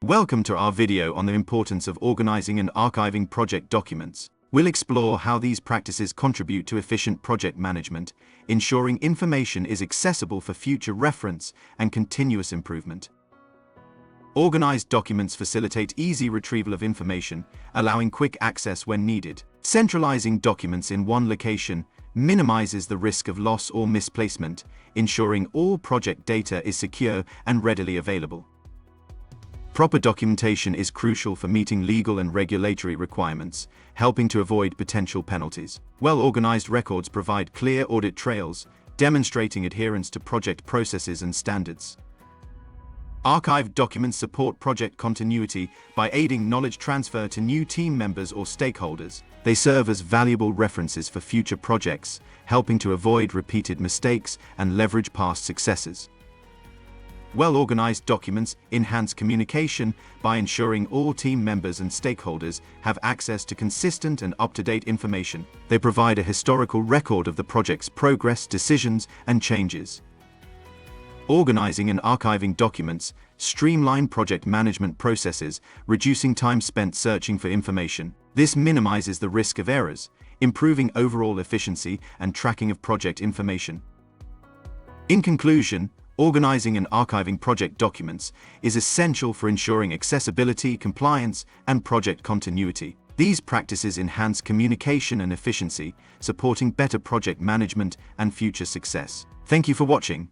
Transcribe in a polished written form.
Welcome to our video on the importance of organizing and archiving project documents. We'll explore how these practices contribute to efficient project management, ensuring information is accessible for future reference and continuous improvement. Organized documents facilitate easy retrieval of information, allowing quick access when needed. Centralizing documents in one location minimizes the risk of loss or misplacement, ensuring all project data is secure and readily available. Proper documentation is crucial for meeting legal and regulatory requirements, helping to avoid potential penalties. Well-organized records provide clear audit trails, demonstrating adherence to project processes and standards. Archived documents support project continuity by aiding knowledge transfer to new team members or stakeholders. They serve as valuable references for future projects, helping to avoid repeated mistakes and leverage past successes. Well-organized documents enhance communication by ensuring all team members and stakeholders have access to consistent and up-to-date information. They provide a historical record of the project's progress, decisions, and changes. Organizing and archiving documents streamline project management processes, reducing time spent searching for information. This minimizes the risk of errors, improving overall efficiency and tracking of project information. In conclusion, organizing and archiving project documents is essential for ensuring accessibility, compliance, and project continuity. These practices enhance communication and efficiency, supporting better project management and future success. Thank you for watching.